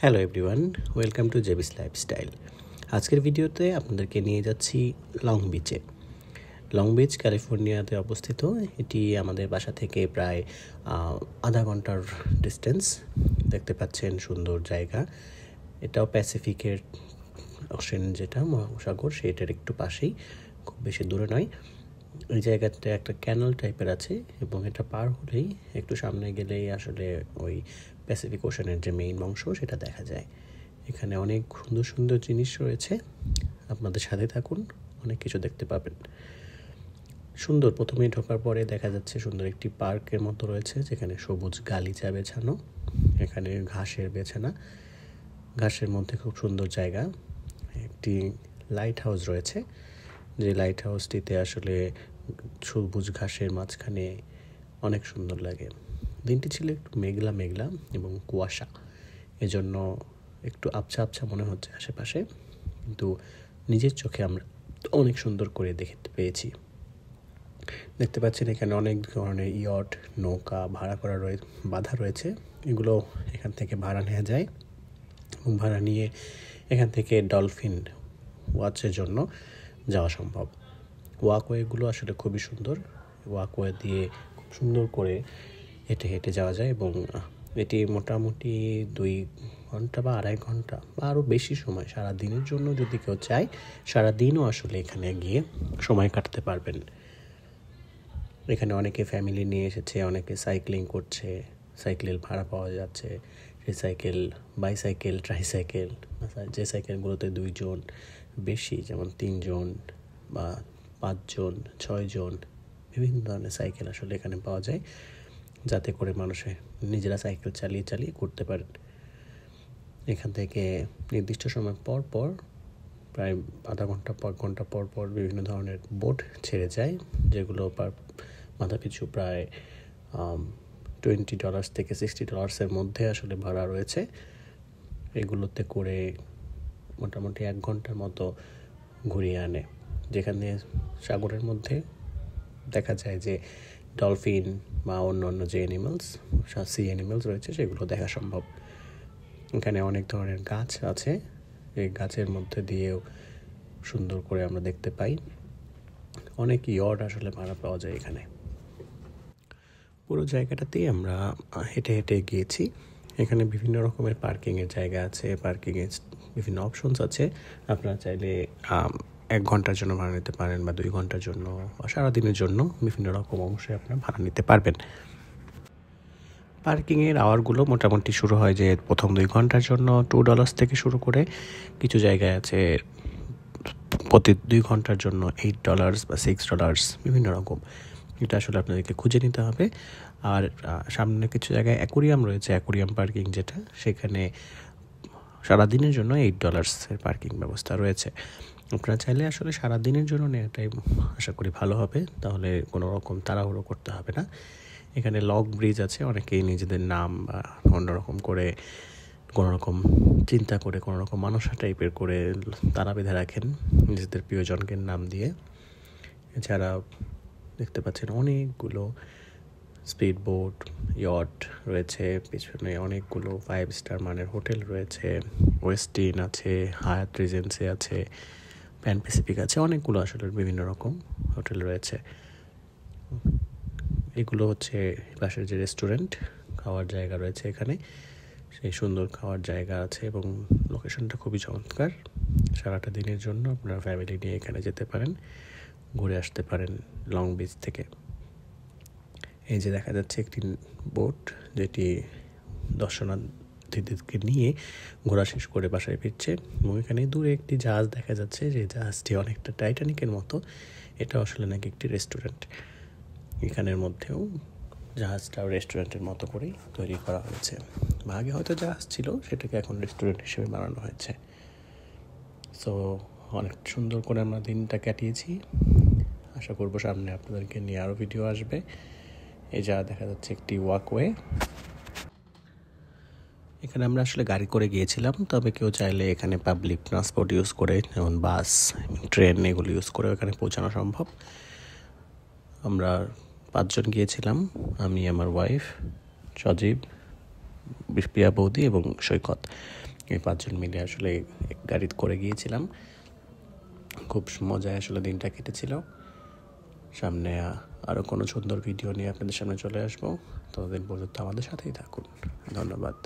Hello everyone, welcome to জেবিস lifestyle. আজকের ভিডিওতে আপনাদেরকে নিয়ে যাচ্ছি লং বিচে। লং বিচ ক্যালিফোর্নিয়াতে অবস্থিত। এটি আমাদের বাসা থেকে প্রায় আধা ঘন্টার ডিস্টেন্স। দেখতে পাচ্ছেন সুন্দর জায়গা। এটাও প্যাসিফিকের ওশেন, যেটা মহাসাগর, সেটার একটু পাশেই, খুব বেশি দূরে নয়। এই জায়গাতে একটা ক্যানেল টাইপের আছে এবং এটা পার হলেই একটু সামনে গেলেই আসলে ওই প্যাসিফিক ওশানের যে মেইন অংশ সেটা দেখা যায়। এখানে অনেক সুন্দর সুন্দর জিনিস রয়েছে, আপনাদের সাথে থাকুন, অনেক কিছু দেখতে পাবেন। সুন্দর, প্রথমেই ঢোকার পরে দেখা যাচ্ছে সুন্দর একটি পার্কের মতো রয়েছে, যেখানে সবুজ গালিচা বেছানো, এখানে ঘাসের বেছানা, ঘাসের মধ্যে খুব সুন্দর জায়গা। একটি লাইট হাউস রয়েছে, যে লাইট হাউসটিতে আসলে সবুজ ঘাসের মাঝখানে অনেক সুন্দর লাগে। দিনটি ছিল একটু মেঘলা মেঘলা এবং কুয়াশা, এজন্য একটু আবছা আবছা মনে হচ্ছে আশেপাশে, কিন্তু নিজের চোখে আমরা অনেক সুন্দর করে দেখতে পেয়েছি। দেখতে পাচ্ছেন এখানে অনেক ধরনের ইয়ট, নৌকা ভাড়া করা বাঁধা রয়েছে। এগুলো এখান থেকে ভাড়া নেওয়া যায় এবং ভাড়া নিয়ে এখান থেকে ডলফিন ওয়াচের জন্য যাওয়া সম্ভব। ওয়াকওয়েগুলো আসলে খুবই সুন্দর। ওয়াকওয়ে দিয়ে খুব সুন্দর করে হেঁটে হেঁটে যাওয়া যায় এবং এটি মোটামুটি 2 ঘন্টা বা 2.5 ঘন্টা বা আরও বেশি সময়, সারাদিনের জন্য যদি কেউ চায় সারাদিনও আসলে এখানে গিয়ে সময় কাটাতে পারবেন। এখানে অনেকে ফ্যামিলি নিয়ে এসেছে, অনেকে সাইক্লিং করছে, সাইকেল ভাড়া পাওয়া যাচ্ছে। সেই সাইকেল, বাইসাইকেল, ট্রাইসাইকেল, যে সাইকেলগুলোতে 2 জন বেশি, যেমন 3 জন বা 5 জন, 6 জন, বিভিন্ন ধরনের সাইকেল আসলে এখানে পাওয়া যায়, যাতে করে মানুষে নিজেরা সাইকেল চালিয়ে চালিয়ে ঘুরতে পারেন। এখান থেকে নির্দিষ্ট সময় পর পর, প্রায় আধা ঘন্টা পর ঘন্টা পর পর বিভিন্ন ধরনের বোট ছেড়ে যায়, যেগুলো মাথা পিছু প্রায় $20 থেকে $60 মধ্যে আসলে ভাড়া রয়েছে। এগুলোতে করে মোটামুটি 1 ঘন্টার মতো ঘুরিয়ে আনে, যেখানে সাগরের মধ্যে দেখা যায় যে ডলফিন বা অন্য যে সি অ্যানিমালস রয়েছে সেগুলো দেখা সম্ভব। এখানে অনেক ধরনের গাছ আছে, এই গাছের মধ্যে দিয়েও সুন্দর করে আমরা দেখতে পাই। অনেক ইয়ট আসলে ভাড়া পাওয়া যায় এখানে। পুরো জায়গাটাতেই আমরা হেঁটে হেঁটে গিয়েছি। এখানে বিভিন্ন রকমের পার্কিংয়ের জায়গা আছে, পার্কিংয়ের বিভিন্ন অপশনস আছে। আপনারা চাইলে 1 ঘন্টার জন্য ভাড়া নিতে পারেন বা 2 ঘন্টার জন্য বা সারাদিনের জন্য বিভিন্ন রকম অংশে আপনারা ভাড়া নিতে পারবেন। পার্কিংয়ের আওয়ারগুলো মোটামুটি শুরু হয় যে প্রথম 2 ঘন্টার জন্য $2 থেকে শুরু করে, কিছু জায়গায় আছে প্রতি 2 ঘন্টার জন্য $8 বা $6, বিভিন্ন রকম। এটা আসলে আপনাদেরকে খুঁজে নিতে হবে। আর সামনে কিছু জায়গায় অ্যাকোরিয়াম রয়েছে, অ্যাকোরিয়াম পার্কিং যেটা, সেখানে সারাদিনের জন্য $8 এর পার্কিং ব্যবস্থা রয়েছে। আপনারা চাইলে আসলে সারাদিনের জন্য নেওয়াটাই আশা করি ভালো হবে, তাহলে কোনো রকম তাড়াহুড়ো করতে হবে না। এখানে লক ব্রিজ আছে, অনেকেই নিজেদের নাম বা অন্যরকম করে কোনোরকম চিন্তা করে কোনোরকম মানুষা টাইপের করে তারা বেঁধে রাখেন নিজেদের প্রিয়জনকে নাম দিয়ে। এছাড়া দেখতে পাচ্ছেন অনেকগুলো স্পিড বোট, ইয়ট রয়েছে, পিছনে অনেকগুলো 5 স্টার মানের হোটেল রয়েছে, ওয়েস্টিন আছে, হায়াত রিজেন্সি আছে, প্যান প্যাসিফিক আছে, অনেকগুলো আসলে বিভিন্ন রকম হোটেল রয়েছে। এগুলো হচ্ছে পাশের যে রেস্টুরেন্ট, খাওয়ার জায়গা রয়েছে এখানে, সেই সুন্দর খাওয়ার জায়গা আছে এবং লোকেশনটা খুবই চমৎকার। সারাটা দিনের জন্য আপনারা ফ্যামিলি নিয়ে এখানে যেতে পারেন, ঘুরে আসতে পারেন লং বিচ থেকে। এই যে দেখা যাচ্ছে একটি বোট, যেটি দর্শনার্থীদেরকে নিয়ে ঘোরা শেষ করে বাসায় ফিরছে এবং এখানে দূরে একটি জাহাজ দেখা যাচ্ছে, যে জাহাজটি অনেকটা টাইটানিকের মতো। এটা আসলে নাকি একটি রেস্টুরেন্ট। এখানের মধ্যেও জাহাজটাও রেস্টুরেন্টের মতো করেই তৈরি করা হয়েছে। আগে হয়তো জাহাজ ছিল, সেটাকে এখন রেস্টুরেন্ট হিসেবে বানানো হয়েছে। সো অনেক সুন্দর করে আমরা দিনটা কাটিয়েছি। আশা করবো সামনে আপনাদেরকে নিয়ে আরও ভিডিও আসবে। এই যা দেখা যাচ্ছে একটি ওয়াকওয়ে। এখানে আমরা আসলে গাড়ি করে গিয়েছিলাম, তবে কেউ চাইলে এখানে পাবলিক ট্রান্সপোর্ট ইউজ করে, যেমন বাস, ট্রেন, এগুলো ইউজ করে এখানে পৌঁছানো সম্ভব। আমরা 5 জন গিয়েছিলাম, আমি, আমার ওয়াইফ, সজীব, প্রিয়া বৌদি এবং সৈকত। এই 5 জন মিলে আসলে এক গাড়িতে করে গিয়েছিলাম। খুব মজায় আসলে দিনটা কেটেছিল। সামনে আরও কোনো সুন্দর ভিডিও নিয়ে আপনাদের সামনে চলে আসবো। ততদিন পর্যন্ত আমাদের সাথেই থাকুন। ধন্যবাদ।